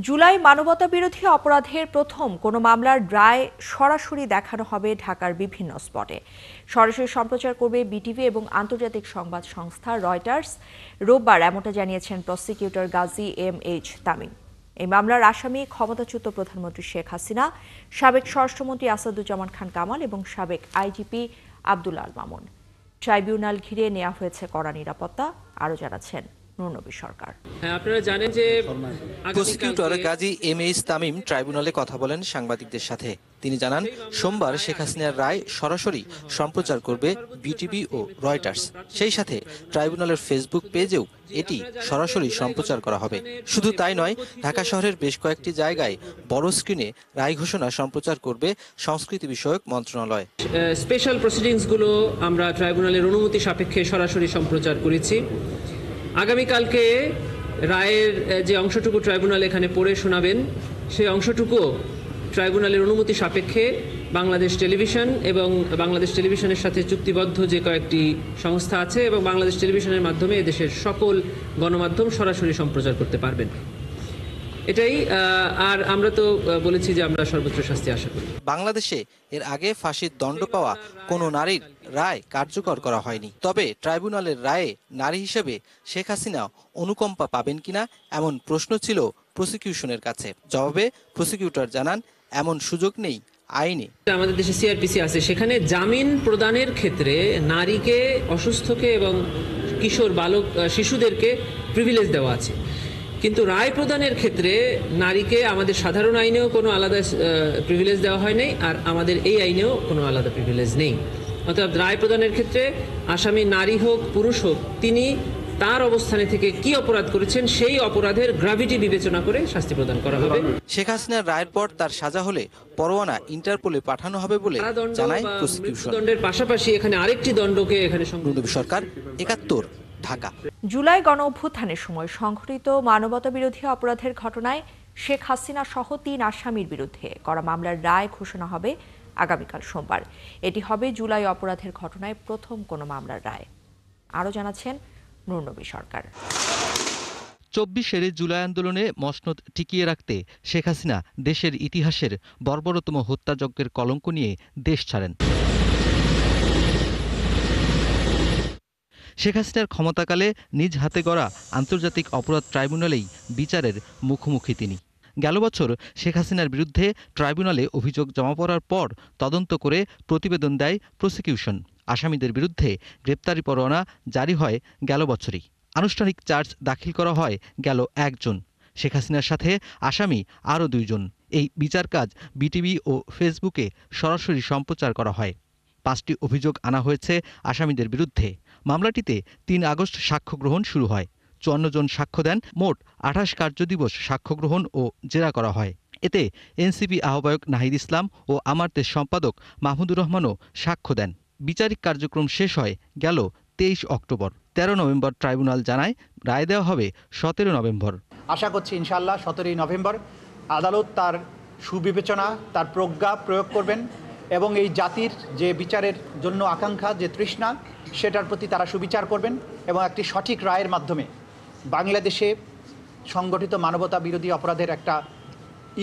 জুলাই মানবতাবিরোধী অপরাধের প্রথম কোনো মামলার রায় সরাসরি দেখানো হবে ঢাকার বিভিন্ন স্পটে। সরাসরি সম্প্রচার করবে বিটিভি এবং আন্তর্জাতিক সংবাদ সংস্থা রয়টার্স। রোববার এমনটা জানিয়েছেন প্রসিকিউটর গাজী এম.এইচ. তামিম। এই মামলার আসামি ক্ষমতাচ্যুত প্রধানমন্ত্রী শেখ হাসিনা, সাবেক স্বরাষ্ট্রমন্ত্রী আসাদুজ্জামান খান কামাল এবং সাবেক আইজিপি আব্দুল আল মামুন। ট্রাইব্যুনাল ঘিরে নেওয়া হয়েছে কড়া নিরাপত্তা। আরও জানাচ্ছেন নুরনবী সরকার। আপনারা জানেন যে প্রসিকিউটর গাজী এম.এইচ. তামিম ট্রাইব্যুনালে কথা বলেন সাংবাদিকদের সাথে। তিনি জানান, সোমবার শেখ হাসিনার রায় সরাসরি সম্প্রচার করবে বিটিভি ও রয়টার্স। সেই সাথে ট্রাইব্যুনালের ফেসবুক পেজেও এটি সরাসরি সম্প্রচার করা হবে। শুধু তাই নয়, ঢাকা শহরের বেশ কয়েকটি জায়গায় বড় স্ক্রিনে রায় ঘোষণা সম্প্রচার করবে সংস্কৃতি বিষয়ক মন্ত্রণালয়। স্পেশাল প্রসিডিংসগুলো আমরা ট্রাইব্যুনালের অনুমতি সাপেক্ষে সরাসরি সম্প্রচার করেছি। আগামীকালকে রায়ের যে অংশটুকু ট্রাইব্যুনাল এখানে পড়ে শোনাবেন, সেই অংশটুকু ট্রাইব্যুনালের অনুমতি সাপেক্ষে বাংলাদেশ টেলিভিশন এবং বাংলাদেশ টেলিভিশনের সাথে চুক্তিবদ্ধ যে কয়েকটি সংস্থা আছে এবং বাংলাদেশ টেলিভিশনের মাধ্যমে এদেশের সকল গণমাধ্যম সরাসরি সম্প্রচার করতে পারবেন। এটাই। আর আমরা তো বলেছি যে আমরা সর্বোচ্চ শাস্তি আশা করি। বাংলাদেশে এর আগে ফাঁসির দণ্ড পাওয়া কোনো নারীর রায় কার্যকর করা হয়নি। তবে ট্রাইব্যুনালের রায়ে নারী হিসেবে শেখ হাসিনা অনুকম্পা পাবেন কিনা এমন প্রশ্ন ছিল প্রসিকিউশনের কাছে। জবাবে প্রসিকিউটর জানান, এমন সুযোগ নেই আইনে। আমাদের দেশে সিআরপিসি আছে, সেখানে জামিন প্রদানের ক্ষেত্রে নারীকে, অসুস্থকে এবং কিশোর বালক শিশুদেরকে প্রিভিলেজ দেওয়া আছে। কিন্তু রায় প্রদানের ক্ষেত্রে নারীকে আমাদের সাধারণ আইনেও কোনো আলাদা প্রিভিলেজ দেওয়া হয় নাই, আর আমাদের এই আইনেও কোনো আলাদা প্রিভিলেজ নেই। অর্থাৎ রায় প্রদানের ক্ষেত্রে আসামি নারী হোক পুরুষ হোক, তিনি তার অবস্থানে থেকে কি অপরাধ করেছেন সেই অপরাধের গ্র্যাভিটি বিবেচনা করে শাস্তি প্রদান করা হবে। শেখ হাসিনার রায়ের পর তার সাজা হলে পরোয়ানা ইন্টারপোলে পাঠানো হবে বলে জানায় প্রসিকিউশন। দণ্ডের পাশাপাশি এখানে আরেকটি দণ্ডকে এখানে নুরনবী সরকার, ৭১, ঢাকা। জুলাই গণ অভ্যুত্থানের সময় সংঘটিত মানবতাবিরোধী অপরাধের ঘটনায় শেখ হাসিনা সহ ৩ আসামির বিরুদ্ধে করা মামলার রায় ঘোষণা হবে আগামীকাল সোমবার। এটি হবে জুলাই অপরাধের ঘটনায় প্রথম কোনো মামলার রায়। আরও জানাচ্ছেন নুরনবী সরকার। ২৪ জুলাই আন্দোলনে মসনদ টিকিয়ে রাখতে শেখ হাসিনা দেশের ইতিহাসের বর্বরতম হত্যাযজ্ঞের কলঙ্ক নিয়ে দেশ ছাড়েন। শেখ হাসিনার ক্ষমতাকালে নিজ হাতে গড়া আন্তর্জাতিক অপরাধ ট্রাইব্যুনালেই বিচারের মুখোমুখি তিনি। গেল বছর শেখ হাসিনার বিরুদ্ধে ট্রাইব্যুনালে অভিযোগ জমা পড়ার পর তদন্ত করে প্রতিবেদন দেয় প্রসিকিউশন। আসামিদের বিরুদ্ধে গ্রেপ্তারি পরোয়ানা জারি হয় গেল বছরই। আনুষ্ঠানিক চার্জ দাখিল করা হয় গেল ১ জন। শেখ হাসিনার সাথে আসামি আরও ২ জন। এই বিচার কাজ বিটিভি ও ফেসবুকে সরাসরি সম্প্রচার করা হয়। ৫টি অভিযোগ আনা হয়েছে আসামিদের বিরুদ্ধে। মামলাটিতে ৩ আগস্ট সাক্ষ্য গ্রহণ শুরু হয়। ৫৪ জন সাক্ষ্য দেন। মোট ২৮ কার্যদিবস সাক্ষ্য গ্রহণ ও জেরা করা হয়। এতে এনসিপি আহ্বায়ক নাহিদ ইসলাম ও আমার দেশ সম্পাদক মাহমুদুর রহমানও সাক্ষ্য দেন। বিচারিক কার্যক্রম শেষ হয় গেল ২৩ অক্টোবর। ১৩ নভেম্বর ট্রাইব্যুনাল জানায় রায় দেওয়া হবে ১৭ নভেম্বর। আশা করছি ইনশাআল্লাহ ১৭ নভেম্বর আদালত তার সুবিবেচনা, তার প্রজ্ঞা প্রয়োগ করবেন এবং এই জাতির যে বিচারের জন্য আকাঙ্ক্ষা, যে তৃষ্ণা, সেটার প্রতি তারা সুবিচার করবেন এবং একটি সঠিক রায়ের মাধ্যমে বাংলাদেশে সংগঠিত মানবতা বিরোধী অপরাধের একটা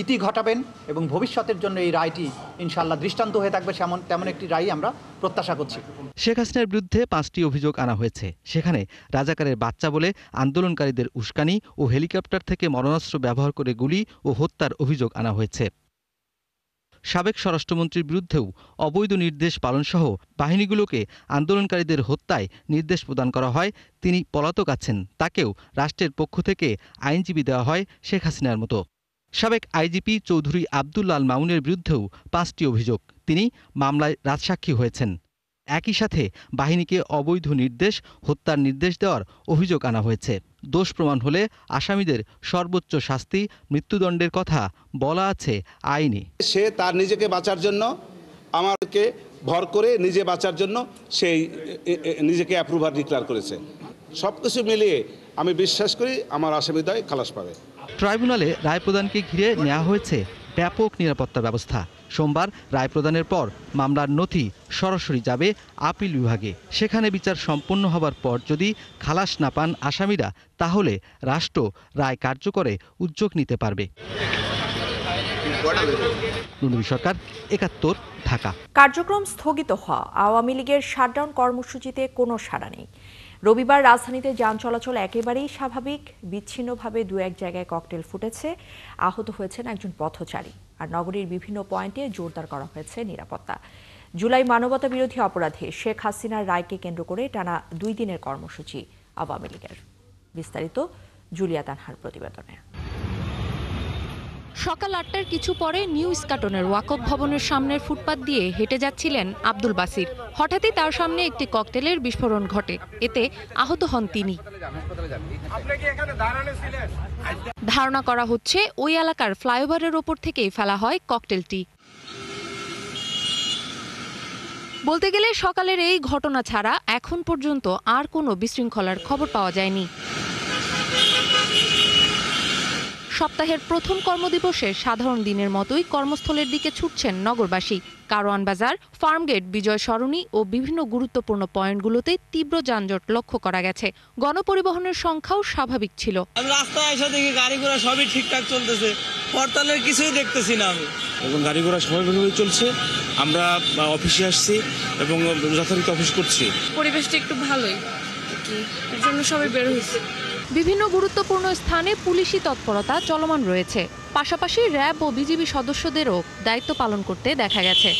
ইতি ঘটাবেন এবং ভবিষ্যতের জন্য এই রায়টি ইনশাআল্লাহ দৃষ্টান্ত হয়ে থাকবে, তেমন একটি রায় আমরা প্রত্যাশা করছি। শেখ হাসিনার বিরুদ্ধে ৫টি অভিযোগ আনা হয়েছে। সেখানে রাজাকারের বাচ্চা বলে আন্দোলনকারীদের উস্কানি ও হেলিকপ্টার থেকে মরণাস্ত্র ব্যবহার করে গুলি ও হত্যার অভিযোগ আনা হয়েছে। সাবেক স্বরাষ্ট্রমন্ত্রীর বিরুদ্ধেও অবৈধ নির্দেশ পালনসহ বাহিনীগুলোকে আন্দোলনকারীদের হত্যায় নির্দেশ প্রদান করা হয়। তিনি পলাতক আছেন, তাকেও রাষ্ট্রের পক্ষ থেকে আইনজীবী দেওয়া হয় শেখ হাসিনার মতো। সাবেক আইজিপি চৌধুরী আব্দুল আল মামুনের বিরুদ্ধেও ৫টি অভিযোগ। তিনি মামলায় রাজসাক্ষী হয়েছেন। একই সাথে বাহিনীকে অবৈধ নির্দেশ, হত্যার নির্দেশ দেওয়ার অভিযোগ আনা হয়েছে। দোষ প্রমাণ হলে আসামিদের সর্বোচ্চ শাস্তি মৃত্যুদণ্ডের কথা বলা আছে আইনে। সে তার নিজেকে বাঁচার জন্য, আমাকে ভর করে নিজে বাঁচার জন্য সেই নিজেকে অ্যাপ্রুভার ডিক্লেয়ার করেছে। সব কিছু মিলিয়ে আমি বিশ্বাস করি আমার আসামিদ্বয় খালাস পাবে। ট্রাইব্যুনালে রায় প্রদানকে ঘিরে নেওয়া হয়েছে ব্যাপক নিরাপত্তা ব্যবস্থা। সোমবার রায় প্রদানের পর মামলার নথি সরাসরি যাবে আপিল বিভাগে। সেখানে বিচার সম্পন্ন হবার পর যদি খালাস না পান আসামিরা, তাহলে রাষ্ট্র রায় কার্যকরে উদ্যোগ নিতে পারবে। নুনবী সরকার, ৭১, ঢাকা। কার্যক্রম স্থগিত হওয়া আওয়ামী লীগের শাটডাউন কর্মসূচিতে কোনো সাড়া নেই। রবিবার রাজধানীতে যান চলাচল একেবারেই স্বাভাবিক। বিচ্ছিন্নভাবে দু এক জায়গায় ককটেল ফুটেছে, আহত হয়েছেন একজন পথচারী। আর নগরীর বিভিন্ন পয়েন্টে জোরদার করা হয়েছে নিরাপত্তা। জুলাই মানবতা বিরোধী অপরাধে শেখ হাসিনার রায়কে কেন্দ্র করে টানা 2 দিনের কর্মসূচি আওয়ামী লীগের। বিস্তারিত জুলিয়া তানহার প্রতিবেদনে। সকাল ৮টার কিছু পরে নিউ ইস্কাটনের ওয়াকফ ভবনের সামনের ফুটপাত দিয়ে হেঁটে যাচ্ছিলেন আব্দুল বাসির। হঠাৎই তার সামনে একটি ককটেলের বিস্ফোরণ ঘটে, এতে আহত হন তিনি। ধারণা করা হচ্ছে ওই এলাকার ফ্লাইওভারের ওপর থেকেই ফেলা হয় ককটেলটি। বলতে গেলে সকালের এই ঘটনা ছাড়া এখন পর্যন্ত আর কোনো বিশৃঙ্খলার খবর পাওয়া যায়নি। সপ্তাহের প্রথম কর্মদিবসের সাধারণ দিনের মতোই কর্মস্থলের দিকে ছুটছেন নগরবাসী। কারওয়ান বাজার, ফার্মগেট, বিজয় সরণি ও বিভিন্ন গুরুত্বপূর্ণ পয়েন্টগুলোতে তীব্র যানজট লক্ষ্য করা গেছে। গণপরিবহনের সংখ্যাও স্বাভাবিক ছিল। রাস্তায় এসে দেখি গাড়ি ঘোড়া সবই ঠিকঠাক চলতেছে, হরতালের কিছুই দেখতেছি না আমি। এবং গাড়ি ঘোড়া স্বাভাবিকভাবে চলছে। আমরা অফিসে আসছি এবং যথারীতি অফিস করছি। পরিবেশটা একটু ভালোই, এর জন্য সবাই বের হয়েছে। বিভিন্ন গুরুত্বপূর্ণ স্থানে পুলিশি তৎপরতা চলমান রয়েছে। পাশাপাশি র্যাব ও বিজিবি সদস্যদেরও দায়িত্ব পালন করতে দেখা গেছে।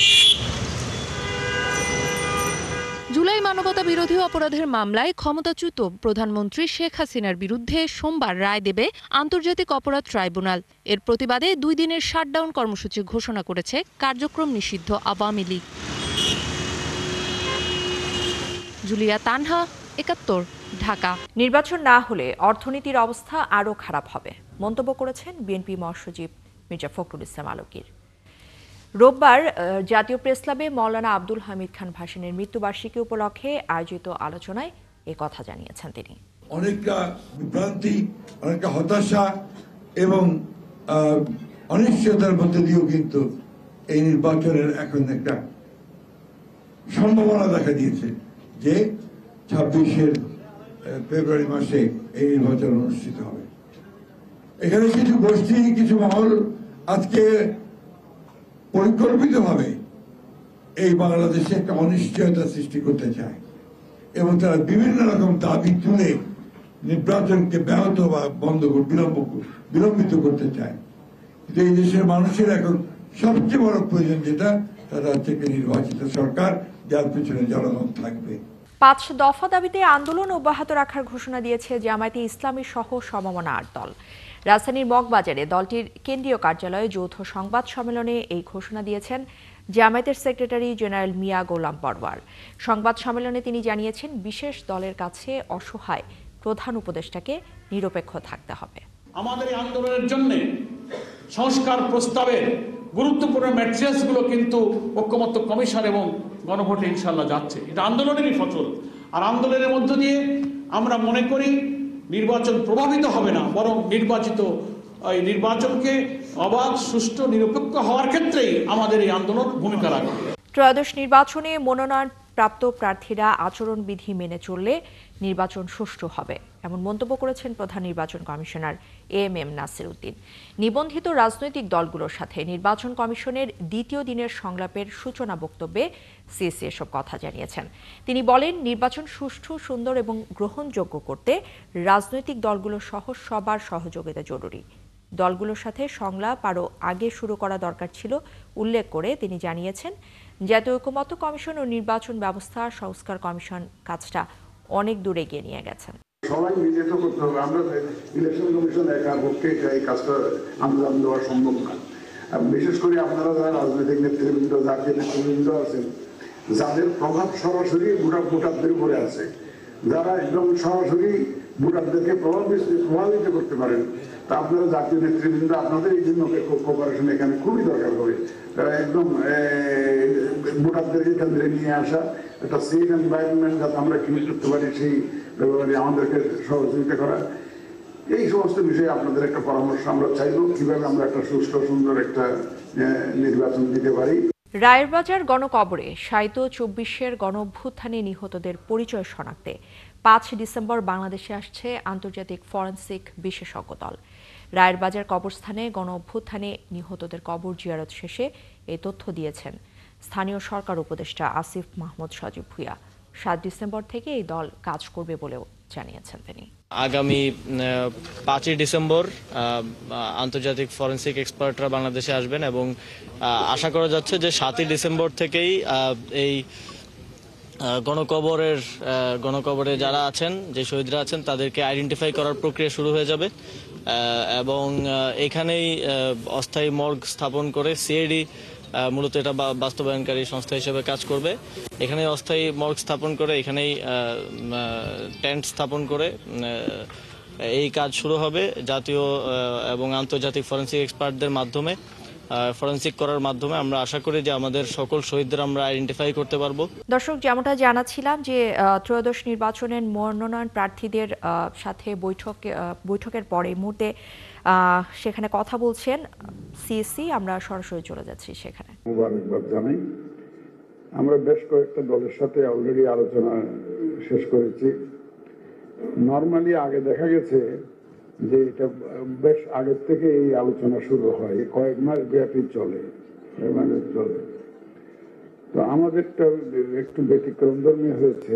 জুলাই মানবতা বিরোধী অপরাধের মামলায় ক্ষমতাচ্যুত প্রধানমন্ত্রী শেখ হাসিনার বিরুদ্ধে সোমবার রায় দেবে আন্তর্জাতিক অপরাধ ট্রাইব্যুনাল। এর প্রতিবাদে 2 দিনের শাটডাউন কর্মসূচি ঘোষণা করেছে কার্যক্রম নিষিদ্ধ আওয়ামী লীগ। জুলিয়া তানহা, ৭১, ঢাকা। নির্বাচন না হলে অর্থনীতির অবস্থা আরও খারাপ হবে, মন্তব্য করেছেন বিএনপি মহাসচিব মির্জা ফখরুল ইসলাম আলমগীর। রোববার জাতীয় প্রেসক্লাবে মওলানা আব্দুল হামিদ খান ভাসানীর মৃত্যুবার্ষিকী উপলক্ষে আয়োজিত আলোচনায় এ কথা জানিয়েছেন তিনি। অনেকটা বিভ্রান্তি, অনেকটা হতাশা এবং অনিশ্চয়তার মধ্যে দিয়েও কিন্তু এই নির্বাচনের এখন একটা সম্ভাবনা দেখা দিয়েছে যে 26 ফেব্রুয়ারি মাসে এই নির্বাচন অনুষ্ঠিত হবে। এখানে কিছু গোষ্ঠী, কিছু মহল আজকে পরিকল্পিতভাবে এই বাংলাদেশে একটা অনিশ্চয়তা সৃষ্টি করতে চায় এবং তারা বিভিন্ন রকম দাবি তুলে নির্বাচনকে ব্যাহত বা বিলম্বিত করতে চায়। কিন্তু এই দেশের মানুষের এখন সবচেয়ে বড় প্রয়োজন যেটা, তারা হচ্ছে নির্বাচিত সরকার যার পিছনে জনগণ থাকবে। 5 দফা দাবিতে আন্দোলন অব্যাহত রাখার ঘোষণা দিয়েছে জামায়াতে ইসলামী সহ সমমনা 8 দল। রাজধানীর মগবাজারে দলটির কেন্দ্রীয় কার্যালয়ে যৌথ সংবাদ সম্মেলনে এই ঘোষণা দিয়েছেন জামায়াতের সেক্রেটারি জেনারেল মিয়া গোলাম পরওয়ার। সংবাদ সম্মেলনে তিনি জানিয়েছেন, বিশেষ দলের কাছে অসহায় প্রধান উপদেষ্টাকে নিরপেক্ষ থাকতে হবে। আমাদের এই আন্দোলনের জন্য সংস্কার প্রস্তাবের গুরুত্বপূর্ণ ম্যাট্রিক্সগুলো কিন্তু ঐক্যমত্য কমিশন এবং গণভোটে ইনশাল্লাহ যাচ্ছে। এটা আন্দোলনেরই ফসল। আর আন্দোলনের মধ্য দিয়ে আমরা মনে করি নির্বাচন প্রভাবিত হবে না, বরং নির্বাচনকে অবাধ, সুষ্ঠু, নিরপেক্ষ হওয়ার ক্ষেত্রেই আমাদের এই আন্দোলন ভূমিকা রাখবে। ত্রয়োদশ নির্বাচনে মনোনয়ন প্রাপ্ত প্রার্থীরা আচরণবিধি মেনে চললে নির্বাচন সুষ্ঠু হবে, এমন মন্তব্য করেছেন প্রধান নির্বাচন কমিশনার এএমএম নাসির উদ্দিন। নিবন্ধিত রাজনৈতিক দলগুলোর সাথে নির্বাচন কমিশনের 2য় দিনের সংলাপের সূচনা বক্তব্যে সিএসি এসব কথা জানিয়েছেন। তিনি বলেন, নির্বাচন সুষ্ঠু, সুন্দর এবং গ্রহণযোগ্য করতে রাজনৈতিক দলগুলো সহ সবার সহযোগিতা জরুরি। দলগুলোর সাথে সংলাপ আরও আগে শুরু করা দরকার ছিল উল্লেখ করে তিনি জানিয়েছেন, জাতীয় ঐকমত্য কমিশন ও নির্বাচন ব্যবস্থা সংস্কার কমিশন কাজটা অনেক দূরে এগিয়ে নিয়ে গেছেন। সবাই মিলে তো করতে হবে। আমরা ইলেকশন কমিশন একার পক্ষে এই কাজটা আন্দোলন দেওয়া সম্ভব না। বিশেষ করে আপনারা যারা রাজনৈতিক নেতৃবৃন্দ, জাতীয় নেতৃবৃন্দ আছেন, যাদের প্রভাব সরাসরি ভোটারদের উপরে আছে, যারা একদম সরাসরি ভোটারদেরকে প্রভাবিত করতে পারেন, তা আপনারা জাতীয় নেতৃবৃন্দ, আপনাদের এই জন্য কোঅপারেশন এখানে খুবই দরকার হবে। একদম ভোটারদেরকে কেন্দ্রে নিয়ে আসা, একটা সেফ এনভায়রনমেন্ট যাতে আমরা ক্রিয়েট করতে পারি, সেই ব্যাপারে আমাদেরকে সহযোগিতা করা। এই সমস্ত বিষয়ে আপনাদের একটা পরামর্শ আমরা চাইব, কিভাবে আমরা একটা সুষ্ঠু সুন্দর একটা নির্বাচন দিতে পারি। রায়েরবাজার গণকবরে শায়িত 24-এর গণঅভ্যুত্থানে নিহতদের পরিচয় শনাক্তে 5 ডিসেম্বর বাংলাদেশে আসছে আন্তর্জাতিক ফরেনসিক বিশেষজ্ঞ দল। রায়েরবাজার কবরস্থানে গণঅভ্যুত্থানে নিহতদের কবর জিয়ারত শেষে এই তথ্য দিয়েছেন স্থানীয় সরকার উপদেষ্টা আসিফ মাহমুদ সজীব ভুঁইয়া। 7 ডিসেম্বর থেকে এই দল কাজ করবে বলেও জানিয়েছেন তিনি। আগামী 5 ডিসেম্বর আন্তর্জাতিক ফরেনসিক এক্সপার্টরা বাংলাদেশে আসবেন এবং আশা করা যাচ্ছে যে 7 ডিসেম্বর থেকেই এই গণকবরে যারা আছেন, যে শহীদরা আছেন, তাদেরকে আইডেন্টিফাই করার প্রক্রিয়া শুরু হয়ে যাবে এবং এখানেই অস্থায়ী মর্গ স্থাপন করে সিআইডি মূলত এটা বাস্তবায়নকারী সংস্থা হিসেবে কাজ করবে। এখানে অস্থায়ী মর্গ স্থাপন করে, এখানেই টেন্ট স্থাপন করে এই কাজ শুরু হবে জাতীয় এবং আন্তর্জাতিক ফরেনসিক এক্সপার্টদের মাধ্যমে। ফরেনসিক করার মাধ্যমে আমরা আশা করি যে আমাদের সকল শহীদদের আমরা আইডেন্টিফাই করতে পারবো। দর্শক, যেমনটা জানাচ্ছিলাম যে ত্রয়োদশ নির্বাচনের মনোনয়ন প্রার্থীদের সাথে বৈঠকের পরে এই মুহূর্তে সেখানে কথা বলছেন সিএসসি। আমরা সরাসরি চলে যাচ্ছি সেখানে। মুবারকবাদ জানাই। আমরা বেশ কয়েকটা দলের সাথে অলরেডি আলোচনা শেষ করেছি। নর্মালি আগে দেখা গেছে যে এটা বেশ আগের থেকে এই আলোচনা শুরু হয়, কয়েক মাস ব্যাপী চলে। তো আমাদেরটা একটু ব্যতিক্রমধর্মী হয়েছে,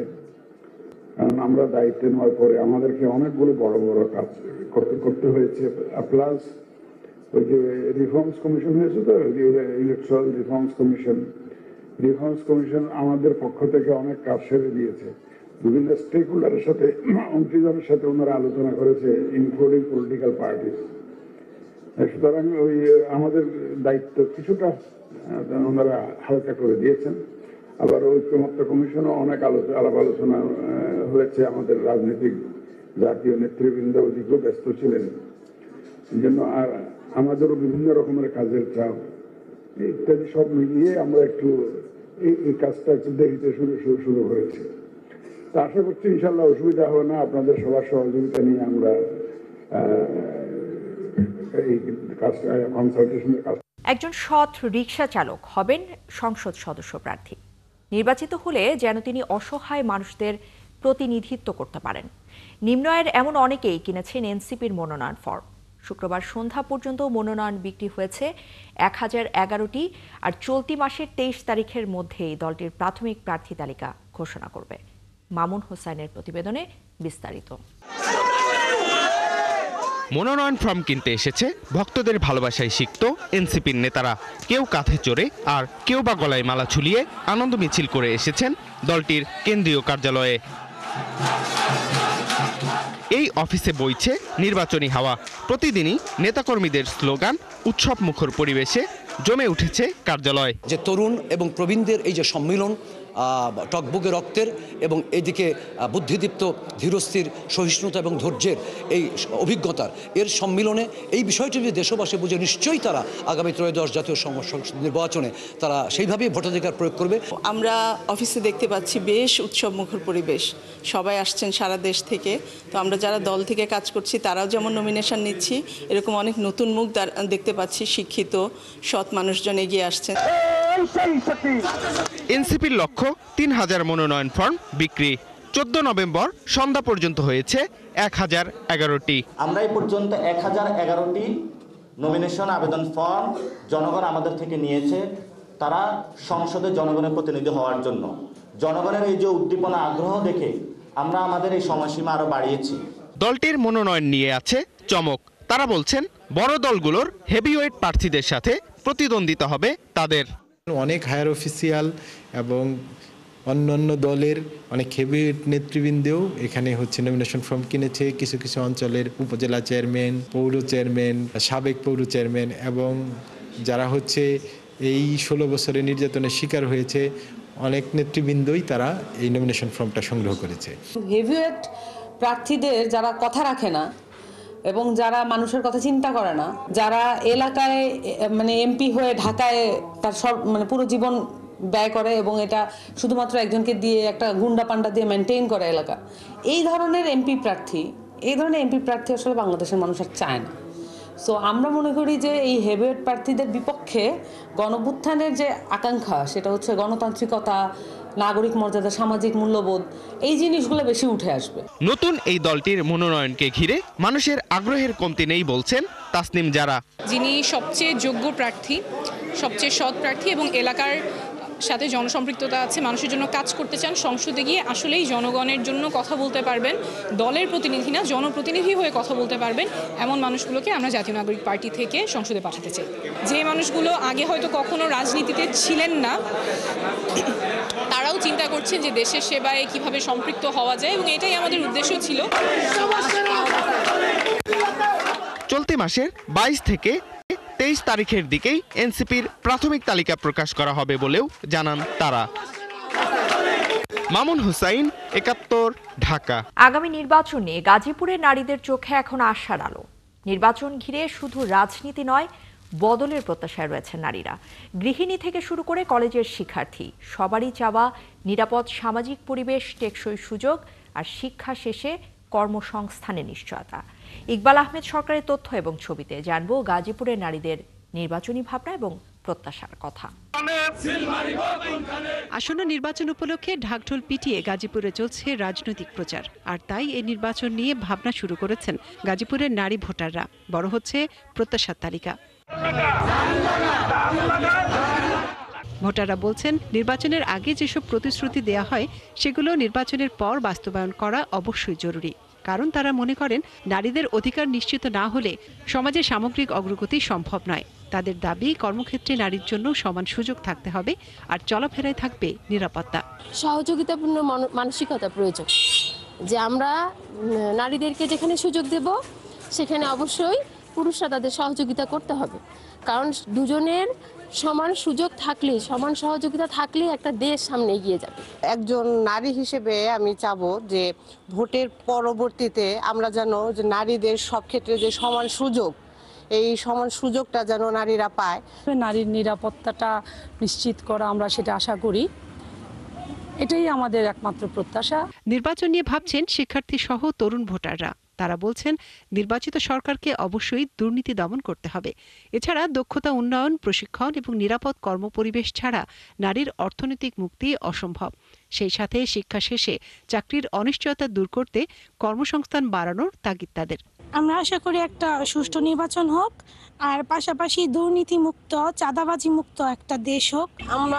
কারণ আমরা দায়িত্ব নেওয়ার পরে আমাদেরকে অনেকগুলো বড় বড় কাজ করতে হয়েছে। প্লাস ওই যে রিফর্মস কমিশন হয়েছে, তো ইলেকট্রাল রিফর্মস কমিশন আমাদের পক্ষ থেকে অনেক কাজ সেরে দিয়েছে। বিভিন্ন স্টেক হোল্ডারের সাথে 29 জনের সাথে ওনারা আলোচনা করেছে, ইনক্লুডিং পলিটিক্যাল পার্টি। সুতরাং ওই আমাদের দায়িত্ব কিছুটা ওনারা হালকা করে দিয়েছেন। আবার ঐক্যমত্য কমিশনও অনেক আলাপ আলোচনা হয়েছে। আমাদের রাজনৈতিক জাতীয় নেতৃবৃন্দ অধিক ব্যস্ত ছিলেন, এই জন্য আর আমাদেরও বিভিন্ন রকমের কাজের চাপ ইত্যাদি সব মিলিয়ে আমরা একটু এই কাজটা একটু দেরিতে শুরু হয়েছে। তা আশা করছি ইনশাল্লাহ অসুবিধা হবে না। আপনাদের সবার সহযোগিতা নিয়ে আমরা এই কাজটা কনসালটেশনের কাজ। একজন সৎ রিকশা চালক হবেন সংসদ সদস্য প্রার্থী। নির্বাচিত হলে যেন তিনি অসহায় মানুষদের প্রতিনিধিত্ব করতে পারেন। নিম্ন আয়ের এমন অনেকেই কিনেছেন এনসিপির মনোনয়ন ফর্ম। শুক্রবার সন্ধ্যা পর্যন্ত মনোনয়ন বিক্রি হয়েছে 1011টি, আর চলতি মাসের 23 তারিখের মধ্যেই দলটির প্রাথমিক প্রার্থী তালিকা ঘোষণা করবে। মামুন হোসাইনের প্রতিবেদনে বিস্তারিত। মনোনয়ন ফর্ম কিনতে এসেছে ভক্তদের ভালোবাসায় সিক্ত এনসিপির নেতারা। কেউ কাঁধে চড়ে, আর কেউ বা গলায় মালা ঝুলিয়ে আনন্দ মিছিল করে এসেছেন দলটির কেন্দ্রীয় কার্যালয়ে। এই অফিসে বইছে নির্বাচনী হাওয়া। প্রতিদিনই নেতাকর্মীদের স্লোগান, উৎসব মুখর পরিবেশে জমে উঠেছে কার্যালয়। যে তরুণ এবং প্রবীণদের এই যে সম্মিলন, টকবুকে রক্তের এবং এইদিকে বুদ্ধিদীপ্ত ধীরস্থির সহিষ্ণুতা এবং ধৈর্যের এই অভিজ্ঞতার এর সম্মিলনে এই বিষয়টি যদি দেশবাসী বুঝে, নিশ্চয়ই তারা আগামী ত্রয়োদশ জাতীয় সংসদ নির্বাচনে তারা সেইভাবেই ভোটাধিকার প্রয়োগ করবে। আমরা অফিসে দেখতে পাচ্ছি বেশ উৎসব মুখর পরিবেশ, সবাই আসছেন সারা দেশ থেকে। তো আমরা যারা দল থেকে কাজ করছি তারাও যেমন নমিনেশন নিচ্ছি, এরকম অনেক নতুন মুখ দেখতে পাচ্ছি, শিক্ষিত সৎ মানুষজন এগিয়ে আসছেন। এনসিপির লক্ষ্য 3000 মনোনয়ন ফর্ম বিক্রি। 14 নভেম্বর সন্ধ্যা পর্যন্ত হয়েছে 1011টি। আমরা এই পর্যন্ত 1011টি নমিনেশন আবেদন ফর্ম জনগণ আমাদের থেকে নিয়েছে, তারা সংসদে জনগণের প্রতিনিধি হওয়ার জন্য। জনগণের এই যে উদ্দীপনা, আগ্রহ দেখে আমরা আমাদের এই সময়সীমা আরো বাড়িয়েছি। দলটির মনোনয়ন নিয়ে আছে চমক। তারা বলছেন বড় দলগুলোর হেভিওয়েট প্রার্থীদের সাথে প্রতিদ্বন্দ্বিতা হবে তাদের। অনেক হায়ার অফিসিয়াল এবং অন্যান্য দলের অনেক হেভিওয়েট নেতৃবৃন্দও এখানে নমিনেশন ফর্ম কিনেছে। কিছু কিছু অঞ্চলের উপজেলা চেয়ারম্যান, পৌর চেয়ারম্যান, সাবেক পৌর চেয়ারম্যান এবং যারা এই 16 বছরের নির্যাতনের শিকার হয়েছে, অনেক নেতৃবৃন্দই তারা এই নমিনেশন ফর্মটা সংগ্রহ করেছে। হেভিওয়েট প্রার্থীদের যারা কথা রাখে না এবং যারা মানুষের কথা চিন্তা করে না, যারা এলাকায় এমপি হয়ে ঢাকায় তার পুরো জীবন ব্যয় করে এবং এটা শুধুমাত্র একজনকে দিয়ে, একটা গুন্ডা পান্ডা দিয়ে মেনটেন করে এলাকা, এই ধরনের এমপি প্রার্থী এই ধরনের এমপি প্রার্থী আসলে বাংলাদেশের মানুষ আর চায় না। সো আমরা মনে করি যে এই হেভিওয়েট প্রার্থীদের বিপক্ষে গণভ্যুত্থানের যে আকাঙ্ক্ষা সেটা হচ্ছে গণতান্ত্রিকতা, নাগরিক মর্যাদা, সামাজিক মূল্যবোধ, এই জিনিসগুলো বেশি উঠে আসবে। নতুন এই দলটির মনোনয়নকে ঘিরে মানুষের আগ্রহের কমতি নেই বলছেন তাসনিম জারা। যিনি সবচেয়ে যোগ্য প্রার্থী, সবচেয়ে সৎ প্রার্থী এবং এলাকার সাথে জনসম্পৃক্ততা আছে, মানুষের জন্য কাজ করতে চান, সংসদে গিয়ে আসলেই জনগণের জন্য কথা বলতে পারবেন, দলের প্রতিনিধি না জনপ্রতিনিধি হয়ে কথা বলতে পারবেন, এমন মানুষগুলোকে আমরা জাতীয় নাগরিক পার্টি থেকে সংসদে পাঠাতে চাই। যে মানুষগুলো আগে হয়তো কখনো রাজনীতিতে ছিলেন না, তারাও চিন্তা করছেন যে দেশের সেবায় কিভাবে সম্পৃক্ত হওয়া যায়, এবং এটাই আমাদের উদ্দেশ্য ছিল। চলতি মাসের 22 থেকে 23 তারিখের দিকেই এনসিপির প্রাথমিক তালিকা প্রকাশ করা হবে বলেও জানান তারা। মামুন হুসাইন, ৭১, ঢাকা। আগামী নির্বাচন নিয়ে গাজীপুরের নারীদের চোখে এখন আশার আলো। নির্বাচন ঘিরে শুধু রাজনীতি নয়, বদলের প্রত্যাশায় রয়েছেন নারীরা। গৃহিণী থেকে শুরু করে কলেজের শিক্ষার্থী, সবারই চাওয়া নিরাপদ সামাজিক পরিবেশ, টেকসই সুযোগ আর শিক্ষা শেষে কর্মসংস্থানের নিশ্চয়তা। ইকবাল আহমেদ সরকারের তথ্য এবং ছবিতে জানবো গাজীপুরের নারীদের নির্বাচনী ভাবনা এবং প্রত্যাশার কথা। আসন্ন নির্বাচন উপলক্ষে ঢাকঢোল পিটিয়ে গাজীপুরে চলছে রাজনৈতিক প্রচার, আর তাই এই নির্বাচন নিয়ে ভাবনা শুরু করেছেন গাজীপুরের নারী ভোটাররা। বড় হচ্ছে প্রত্যাশার তালিকা। ভোটাররা বলছেন, নির্বাচনের আগে যেসব প্রতিশ্রুতি দেয়া হয় সেগুলো নির্বাচনের পর বাস্তবায়ন করা অবশ্যই জরুরি। কারণ তারা মনে করেন, নারীদের অধিকার নিশ্চিত না হলে সমাজের সামগ্রিক অগ্রগতি সম্ভব নয়। তাদের দাবি, কর্মক্ষেত্রে নারীর জন্য সমান সুযোগ থাকতে হবে আর চলাফেরায় থাকবে নিরাপত্তা। সহযোগিতাপূর্ণ মানসিকতা প্রয়োজন, যে আমরা নারীদেরকে যেখানে সুযোগ দেব সেখানে অবশ্যই পুরুষরা তাদের সহযোগিতা করতে হবে। কারণ দুজনের সমান সুযোগ থাকলে, সমান সহযোগিতা থাকলে একটা দেশ সামনে এগিয়ে যাবে। একজন নারী হিসেবে আমি চাবো যে ভোটের পরবর্তীতে আমরা যেন যে নারীদের সব ক্ষেত্রে যে সমান সুযোগ, এই সমান সুযোগটা যেন নারীরা পায়। নারীর নিরাপত্তাটা নিশ্চিত করা, আমরা সেটা আশা করি। এটাই আমাদের একমাত্র প্রত্যাশা। নির্বাচন নিয়ে ভাবছেন শিক্ষার্থী সহ তরুণ ভোটাররা। তারা বলছেন, নির্বাচিত সরকারকে অবশ্যই দুর্নীতি দমন করতে হবে। এছাড়া দক্ষতা উন্নয়ন, প্রশিক্ষণ এবং নিরাপদ কর্মপরিবেশ ছাড়া নারীর অর্থনৈতিক মুক্তি অসম্ভব। সেই সাথে শিক্ষা শেষে চাকরির অনিশ্চয়তা দূর করতে কর্মসংস্থান বাড়ানোর তাগিদ তাদের। আমরা আশা করি একটা সুষ্ঠু নির্বাচন হোক, আর পাশাপাশি দুর্নীতি মুক্ত, চাঁদাবাজি মুক্ত একটা দেশ হোক।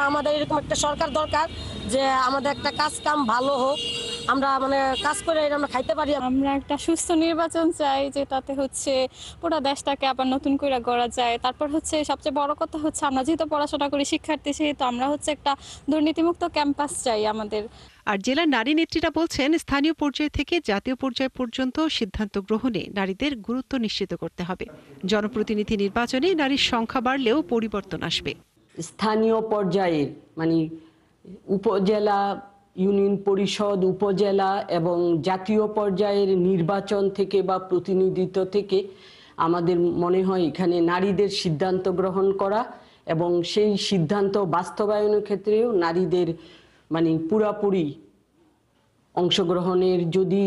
আমাদের এরকম একটা সরকার দরকার, যে আমাদের একটা কাজ কাম ভালো হোক, আমরা কাজ করে আমরা খাইতে পারি। আমরা একটা সুস্থ নির্বাচন চাই, যেটাতে হচ্ছে পুরো দেশটাকে আবার নতুন করে গড়া যায়। তারপর হচ্ছে সবচেয়ে বড় কথা হচ্ছে, আমরা যেহেতু পড়াশোনা করি, শিক্ষার্থী, সেহেতু আমরা হচ্ছে একটা দুর্নীতিমুক্ত ক্যাম্পাস চাই আমাদের। আর জেলার নারী নেত্রীরা বলছেন, স্থানীয় পর্যায় থেকে জাতীয় পর্যায় পর্যন্ত সিদ্ধান্ত গ্রহণে নারীদের গুরুত্ব নিশ্চিত করতে হবে। জনপ্রতিনিধি নির্বাচনে নারীর সংখ্যা বাড়লেও পরিবর্তন আসবে। স্থানীয় পর্যায়ে উপজেলা, ইউনিয়ন পরিষদ, উপজেলা এবং জাতীয় পর্যায়ের নির্বাচন থেকে বা প্রতিনিধিত্ব থেকে আমাদের মনে হয় এখানে নারীদের সিদ্ধান্ত গ্রহণ করা এবং সেই সিদ্ধান্ত বাস্তবায়নের ক্ষেত্রেও নারীদের পুরাপুরি অংশগ্রহণের যদি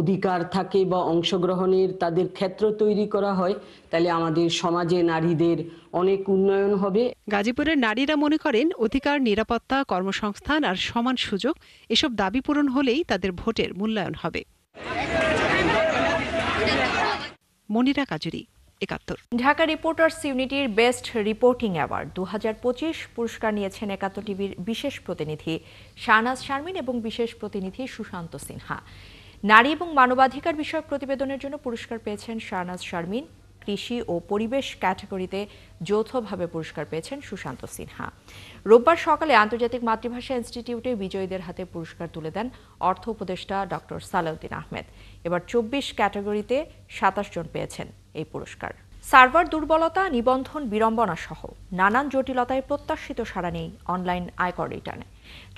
অধিকার থাকে বা অংশগ্রহণের তাদের ক্ষেত্র তৈরি করা হয়, তাহলে আমাদের সমাজে নারীদের অনেক উন্নয়ন হবে। গাজীপুরের নারীরা মনে করেন, অধিকার, নিরাপত্তা, কর্মসংস্থান আর সমান সুযোগ এসব দাবি পূরণ হলেই তাদের ভোটের মূল্যায়ন হবে। মনিরা কাজুরি, ৭১। ঢাকা রিপোর্টার্স ইউনিটির বেস্ট রিপোর্টিং অ্যাওয়ার্ড ২০২৫ পুরস্কার নিয়েছেন একাত্তর টিভির বিশেষ প্রতিনিধি শাহনাজ শারমিন এবং বিশেষ প্রতিনিধি সুশান্ত সিনহা। নারী এবং মানবাধিকার বিষয়ক প্রতিবেদনের জন্য পুরস্কার পেয়েছেন শাহনাজ শারমিন। কৃষি ও পরিবেশ ক্যাটাগরিতে যৌথভাবে পুরস্কার পেয়েছেন সুশান্ত সিনহা। রোববার সকালে আন্তর্জাতিক মাতৃভাষা ইনস্টিটিউটে বিজয়ীদের হাতে পুরস্কার তুলে দেন অর্থ উপদেষ্টা ডক্টর সালাউদ্দিন আহমেদ। এবার ২৪ ক্যাটাগরিতে ২৭ জন পেয়েছেন এই পুরস্কার। সার্ভার দুর্বলতা, নিবন্ধন বিড়ম্বনা সহ নানান জটিলতায় প্রত্যাশিত সাড়া নেই অনলাইন আয়কর রিটার্নে।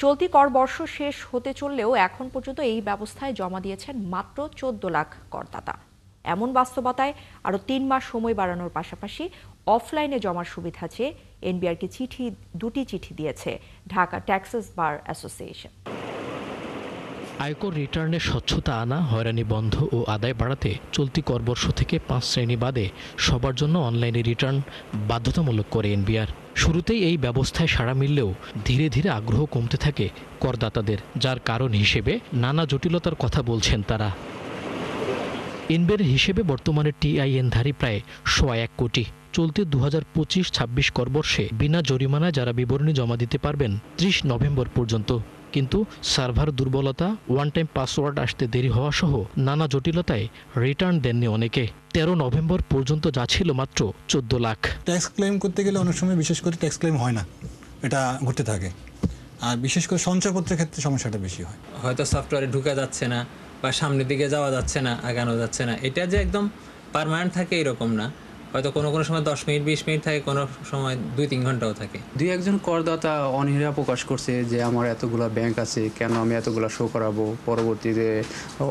চলতি কর বর্ষ শেষ হতে চললেও এখন পর্যন্ত এই ব্যবস্থায় জমা দিয়েছেন মাত্র ১৪ লাখ করদাতা। এমন বাস্তবতায় আরও ৩ মাস সময় বাড়ানোর পাশাপাশি অফলাইনে জমার সুবিধা চেয়ে এনবিআরকে দুটি চিঠি দিয়েছে ঢাকা ট্যাক্সেস বার অ্যাসোসিয়েশন। আয়কর রিটার্নের স্বচ্ছতা আনা, হয়রানি বন্ধ ও আদায় বাড়াতে চলতি করবর্ষ থেকে 5 শ্রেণী বাদে সবার জন্য অনলাইনে রিটার্ন বাধ্যতামূলক করে এনবিআর। শুরুতেই এই ব্যবস্থায় সাড়া মিললেও ধীরে ধীরে আগ্রহ কমতে থাকে করদাতাদের, যার কারণ হিসেবে নানা জটিলতার কথা বলছেন তারা। এনবিআর হিসেবে বর্তমানে টিআইএনধারী প্রায় 1.1 কোটি। চলতি 2025-26 করবর্ষে বিনা জরিমানায় যারা বিবরণী জমা দিতে পারবেন 30 নভেম্বর পর্যন্ত। কিন্তু সার্ভার দুর্বলতা, ওয়ান টাইম পাসওয়ার্ড আসতে দেরি হওয়া সহ নানা জটিলতায় রিটার্ন দেননি অনেকে। 13 নভেম্বর পর্যন্ত যা ছিল মাত্র 14 লাখ। ট্যাক্স ক্লেম করতে গেলে অনেক সময় বিশেষ করে ট্যাক্স ক্লেম হয় না, এটা ঘটতে থাকে। আর বিশেষ করে সঞ্চয়পত্রের ক্ষেত্রে সমস্যাটা বেশি হয়। হয়তো সফটওয়্যারে ঢুকা যাচ্ছে না বা সামনের দিকে যাওয়া যাচ্ছে না, আগানো যাচ্ছে না। এটা যে একদম পার্মানেন্ট থাকে এরকম না, হয়তো কোনো কোনো সময় 10 মিনিট 20 মিনিট থাকে, কোনো সময় 2-3 ঘন্টাও থাকে। 2-1 করদাতা অনীহা প্রকাশ করছে যে আমার এতগুলা ব্যাংক আছে, কেন আমি এতগুলা শো করাবো, পরবর্তীতে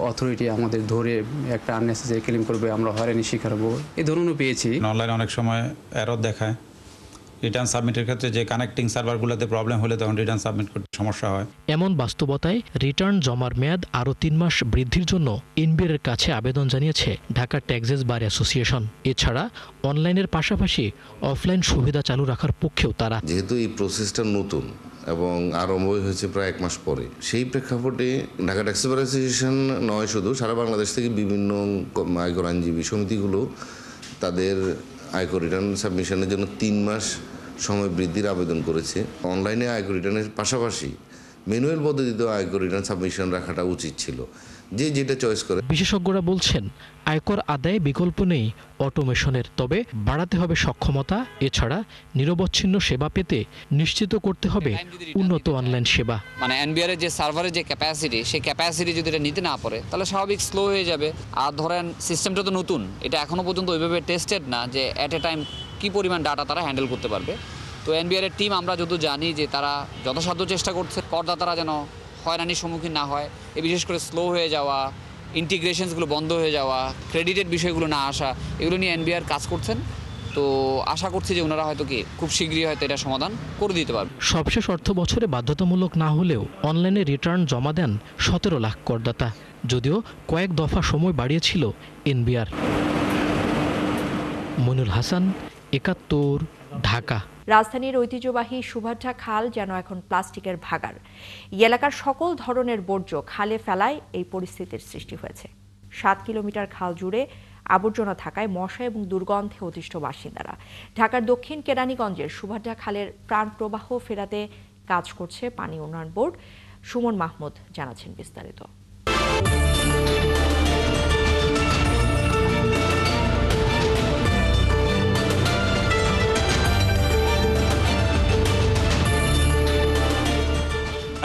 অথরিটি আমাদের ধরে একটা আননেসেসারি ক্লেম করবে, আমরা হয়রানি শিকার হবো, এই ধরনের পেয়েছি। অনলাইনে অনেক সময় এরর দেখায়, রিটার্ন সাবমিটের ক্ষেত্রে যে কানেক্টিং সার্ভারগুলোতে প্রবলেম হলে তখন রিটার্ন সাবমিট করতে সমস্যা হয়। এমন বাস্তবতায় রিটার্ন জমার মেয়াদ আরও 3 মাস বৃদ্ধির জন্য এনবিআর কাছে আবেদন জানিয়েছে ঢাকা ট্যাক্সেস বার অ্যাসোসিয়েশন। এছাড়া অনলাইনের পাশাপাশি অফলাইন সুবিধা চালু রাখার পক্ষেও তারা। যেহেতু এই প্রসেসটা নতুন এবং আরম্ভ হয়েছে প্রায় 1 মাস পরে, সেই প্রেক্ষাপটে ঢাকা ট্যাক্সেস বার অ্যাসোসিয়েশন নয় শুধু, সারা বাংলাদেশ থেকে বিভিন্ন আয়কর আইনজীবী সমিতিগুলো তাদের আয়কর রিটার্ন সাবমিশনের জন্য 3 মাস সময় বৃদ্ধির আবেদন করেছে। অনলাইনে আয়কর রিটার্নের পাশাপাশি ম্যানুয়াল পদ্ধতিতেও আয়কর রিটার্ন সাবমিশন রাখাটা উচিত ছিল, যে যেটা চয়েস করে। বিশেষজ্ঞরা বলছেন আয়কর আদায়ে বিকল্প নেই অটোমেশনের, তবে বাড়াতে হবে সক্ষমতা। এছাড়া নিরবচ্ছিন্ন সেবা পেতে নিশ্চিত করতে হবে উন্নত অনলাইন সেবা। মানে এনবিআর এর যে সার্ভারের যে ক্যাপাসিটি, সেই ক্যাপাসিটি যদি এটা নিতে না পারে তাহলে স্বাভাবিক স্লো হয়ে যাবে। আর ধরেন সিস্টেমটা তো নতুন, এটা এখনো পর্যন্ত ওইভাবে টেস্টেড না যে অ্যাট এ টাইম কী পরিমাণ ডাটা তারা হ্যান্ডেল করতে পারবে। তো এনবিআর এর টিম আমরা যত জানি যে তারা যথাসাধ্য চেষ্টা করছে করদাতারা যেন হয়রানির সম্মুখীন না হয়, এই বিশেষ করে স্লো হয়ে যাওয়া, ইন্টিগ্রেশনসগুলো বন্ধ হয়ে যাওয়া, ক্রেডিটেড বিষয়গুলো না আসা, এগুলো নিয়ে এনবিআর কাজ করছেন। তো আশা করছি যে ওনারা হয়তো খুব শীঘ্রই হয়তো এটা সমাধান করে দিতে পারবে। সবশেষ অর্থ বছরে বাধ্যতামূলক না হলেও অনলাইনে রিটার্ন জমা দেন 17 লাখ করদাতা, যদিও কয়েক দফা সময় বাড়িয়েছিল এনবিআর। মনুল হাসান, 71, ঢাকা। রাজধানীর ঐতিহ্যবাহী সুভাদ্রা খাল যেন এখন প্লাস্টিকের ভাগাড়। এলাকার সকল ধরনের বর্জ্য খালে ফেলায় এই পরিস্থিতির সৃষ্টি হয়েছে। 7 কিলোমিটার খাল জুড়ে আবর্জনা থাকায় মশা এবং দুর্গন্ধে অতিষ্ঠ বাসিন্দারা। ঢাকার দক্ষিণ কেরানীগঞ্জের সুভাদ্রা খালের প্রাণ প্রবাহ ফেরাতে কাজ করছে পানি উন্নয়ন বোর্ড। সুমন মাহমুদ জানাচ্ছেন বিস্তারিত।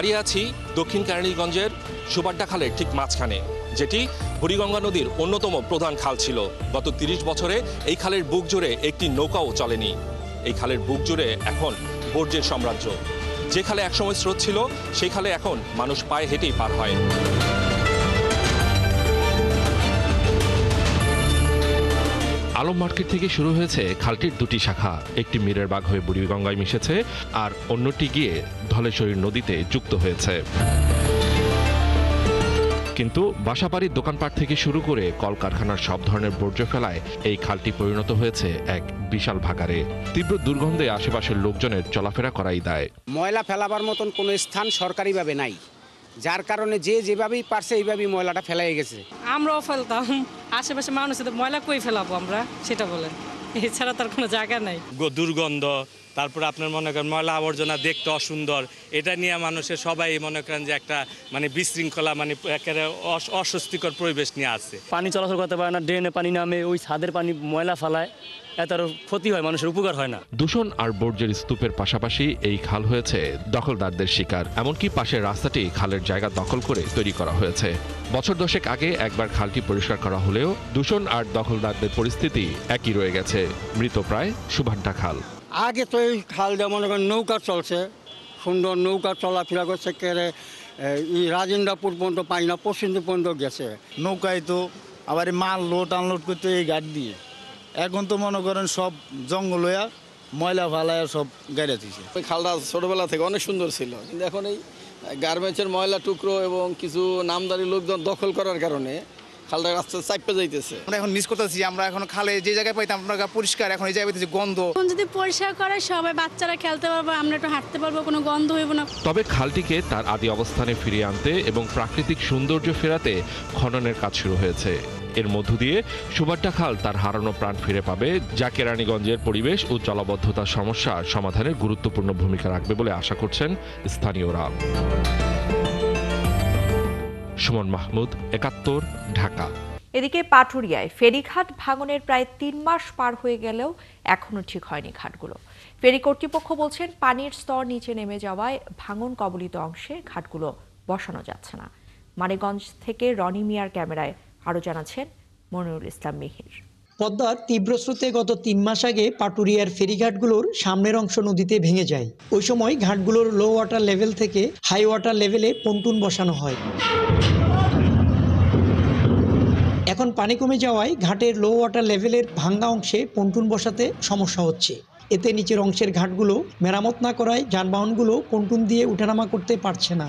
দাঁড়িয়ে আছি দক্ষিণ কেরানীগঞ্জের সুভাদ্রা খালের ঠিক মাঝখানে, যেটি বুড়িগঙ্গা নদীর অন্যতম প্রধান খাল ছিল। গত 30 বছরে এই খালের বুক জুড়ে একটি নৌকাও চলেনি। এই খালের বুক জুড়ে এখন বর্জ্যের সাম্রাজ্য। যে খালে একসময় স্রোত ছিল, সেই খালে এখন মানুষ পায়ে হেঁটেই পার হয়। আলম মার্কেট থেকে শুরু হয়েছে খালটির 2টি শাখা, একটি মিরের বাগ হয়ে বুড়িগঙ্গায় মিশেছে আর অন্যটি গিয়ে ধলেশ্বরী নদীতে যুক্ত হয়েছে। কিন্তু বাসাবাড়ির দোকানপাট থেকে শুরু করে কলকারখানার সব ধরনের বর্জ্য ফেলায় এই খালটি পরিণত হয়েছে এক বিশাল ভাগাড়ে। তীব্র দুর্গন্ধে আশেপাশের লোকজনের চলাফেরা করাই দায়। ময়লা ফেলাবার মতন কোনো স্থান সরকারিভাবে নাই, যার কারণে যে যেভাবেই পারছে এইভাবেই ময়লাটা ফেলাই গেছে। আমরাও ফেলতাম, আশেপাশে মানুষের ময়লা কই ফেলাবো আমরা, সেটা বলেন, এছাড়া তার কোনো জায়গা নাই। দুর্গন্ধ, তারপরে আপনার মনে করেন ময়লা আবর্জনা দেখতে অসুন্দর, এটা নিয়ে মানুষের সবাই মনে করেন যে একটা মানে বিশৃঙ্খলা, মানে একেবারে অস্বস্তিকর পরিবেশ নিয়ে আছে। পানি চলাচল করতে পারে না, ড্রেনে পানি নামে, ওই ছাদের পানি ময়লা ফেলায়, এটারও ক্ষতি হয়, মানুষের উপকার হয় না। দূষণ আর বর্জ্যের স্তূপের পাশাপাশি এই খাল হয়েছে দখলদারদের শিকার। এমনকি পাশের রাস্তাটি খালের জায়গা দখল করে তৈরি করা হয়েছে। বছর 10 আগে একবার খালটি পরিষ্কার করা হলেও দূষণ আর দখলদারদের পরিস্থিতি একই রয়ে গেছে। মৃতপ্রায় সুভাদ্রা খাল। আগে তো এই খাল যেমন নৌকা চলছে, সুন্দর নৌকা চলাফেরা করছে, কেড়ে রাজেন্দ্রপুর পর্যন্ত পাই না, পশ্চিম পর্যন্ত গেছে নৌকায়। তো আবার মাল লোড আনলোড করতে এই ঘাট দিয়ে, এখন তো মনে করেন সব জঙ্গল হইয়া ময়লা ফালায় সব গাড়ি দিচ্ছে। ওই খালটা ছোটবেলা থেকে অনেক সুন্দর ছিল, কিন্তু এখন এই গার্মেন্টসের ময়লা টুকরো এবং কিছু নামদারি লোকজন দখল করার কারণে খালটা রাস্তা চাপে যাইতেছে। আমরা এখন মিস করতেছি, আমরা এখন খালে যে জায়গায় পাইতাম আমরা পরিষ্কার, এখন এই জায়গায় পাইতেছি গন্ধ। এখন যদি পরিষ্কার করে সবাই বাচ্চারা খেলতে পারবো, আমরা একটু হাঁটতে পারবো, কোনো গন্ধ হইব না। তবে খালটিকে তার আদি অবস্থানে ফিরিয়ে আনতে এবং প্রাকৃতিক সৌন্দর্য ফেরাতে খননের কাজ শুরু হয়েছে। এর মধ্য দিয়ে সুবাড্ডা খাল তার হারানো প্রাণ ফিরে পাবে, যা কেরানীগঞ্জের পরিবেশ ও জলাবদ্ধতার সমস্যার সমাধানে গুরুত্বপূর্ণ ভূমিকা রাখবে বলে আশা করছেন স্থানীয়রা। সুমন মাহমুদ, ৭১, ঢাকা। এদিকে পাটুরিয়ায় ফেরিঘাট ভাঙনের প্রায় ৩ মাস পার হয়ে গেলেও এখনো ঠিক হয়নি ঘাটগুলো। ফেরি কর্তৃপক্ষ বলছেন পানির স্তর নিচে নেমে যাওয়ায় ভাঙন কবলিত অংশে ঘাটগুলো বসানো যাচ্ছে না। মানিকগঞ্জ থেকে রনি মিয়ার ক্যামেরায় আরও জানাচ্ছেন মনিরুল ইসলাম মিহির। পদ্মার তীব্র স্রোতে গত ৩ মাস আগে পাটুরিয়ার ফেরিঘাটগুলোর সামনের অংশ নদীতে ভেঙে যায়। ওই সময় ঘাটগুলোর লো ওয়াটার লেভেল থেকে হাই ওয়াটার লেভেলে পন্টুন বসানো হয়। এখন পানি কমে যাওয়ায় ঘাটের লো ওয়াটার লেভেলের ভাঙ্গা অংশে পন্টুন বসাতে সমস্যা হচ্ছে। এতে নিচের অংশের ঘাটগুলো মেরামত না করায় যানবাহনগুলো পন্টুন দিয়ে উঠানামা করতে পারছে না।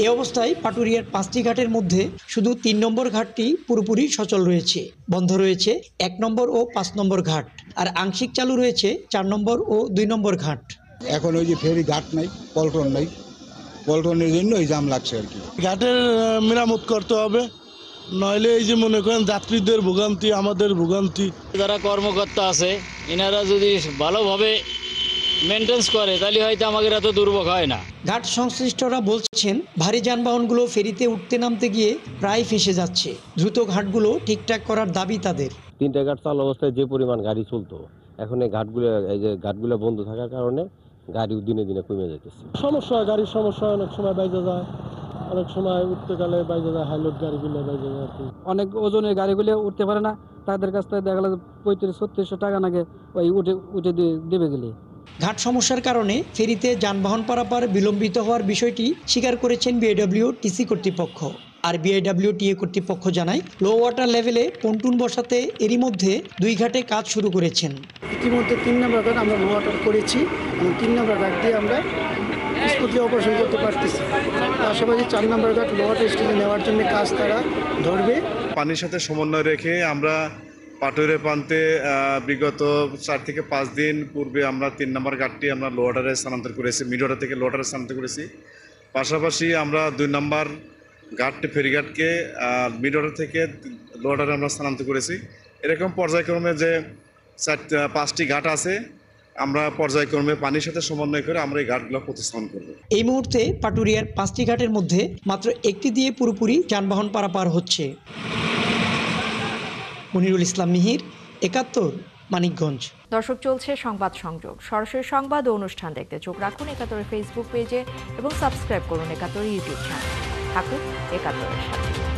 এ অবস্থায় পাটুরিয়ার 5টি ঘাটের মধ্যে শুধু 3 নম্বর ঘাটটি পুরোপুরি সচল রয়েছে। বন্ধ রয়েছে 1 নম্বর ও 5 নম্বর ঘাট, আর আংশিক চালু রয়েছে 4 নম্বর ও 2 নম্বর ঘাট। এখন ওই যে ফেরি ঘাট নাই, পল্টন নাই, পল্টনের জন্য এই জাম লাগছে আর কি। ঘাটের মেরামত করতে হবে, নইলে এই যে মনে করেন যাত্রীদের ভোগান্তি, আমাদের ভোগান্তি। যারা কর্মকর্তা আছে এনারা যদি ভালোভাবে মেনটেন্স করে তাহলে হয়তো আমাদের এত দুর্ভোগ হয় না। ঘাট সংশ্লিষ্টরা বলছেন ভারী যানবাহনগুলো ফেরিতে উঠতে নামতে গিয়ে প্রায় ফেঁসে যাচ্ছে। দ্রুত ঘাটগুলো ঠিকঠাক করার দাবি তাদের। 3টা ঘাট চালু অবস্থায় যে পরিমাণ গাড়ি চলতো, এখন এই ঘাটগুলো বন্ধ থাকার কারণে গাড়ি দিনে দিনে কমে যাইতেছে। সমস্যা, গাড়ির সমস্যা, অনেক সময় বাইজা যায়, অনেক সময় উঠতে গেলে বাইজা যায়, হাইলোড গাড়িগুলো বাইজা যায়। অনেক ওজনের গাড়িগুলো উঠতে পারে না, তাদের কাছ থেকে দেখা গেল 3500-3600 টাকা নাগে ওই উঠে দেবে গেলে। ঘাট সমস্যার কারণে ফেরিতে যানবাহন পারাপার বিলম্বিত হওয়ার বিষয়টি স্বীকার করেছেন বিআইডব্লিউটিসি কর্তৃপক্ষ। আর বিআইডব্লিউটিএ কর্তৃপক্ষ জানায় লো ওয়াটার লেভেলে পন্টুন বসাতে এরই মধ্যে 2 ঘাটে কাজ শুরু করেছেন। ইতিমধ্যে 3 নম্বর ঘাট আমরা লো ওয়াটার করেছি এবং 3 নম্বর ঘাট দিয়ে আমরা স্মুথলি অপারেশন করতে পারতেছি। পাশাপাশি 4 নম্বর ঘাট লো ওয়াটার স্টেজে নেওয়ার জন্য কাজ তারা ধরবে। পানির সাথে সমন্বয় রেখে আমরা পাটুরিয়া প্রান্তে বিগত 4 থেকে 5 দিন পূর্বে আমরা 3 নম্বর ঘাটটি আমরা লো ওয়াটারে স্থানান্তর করেছি, মিড ওয়াটার থেকে লো ওয়াটারে স্থানান্তর করেছি। পাশাপাশি আমরা 2 নম্বর ঘাটটি ফেরিঘাটকে মিড ওয়াটার থেকে লো ওয়াটারে আমরা স্থানান্তর করেছি। এরকম পর্যায়ক্রমে যে 5টি ঘাট আছে, আমরা পর্যায়ক্রমে পানির সাথে সমন্বয় করে আমরা এই ঘাটগুলো প্রতিস্থাপন করব। এই মুহূর্তে পাটুরিয়ার 5টি ঘাটের মধ্যে মাত্র একটি দিয়ে পুরোপুরি যানবাহন পারাপার হচ্ছে। মনিরুল ইসলাম মিহির, ৭১, মানিকগঞ্জ। দর্শক, চলছে সংবাদ সংযোগ। সরাসরি সংবাদ ও অনুষ্ঠান দেখতে চোখ রাখুন ৭১ ফেসবুক পেজে এবং সাবস্ক্রাইব করুন ৭১ ইউটিউব চ্যানেল। থাকুন ৭১-এর সাথে।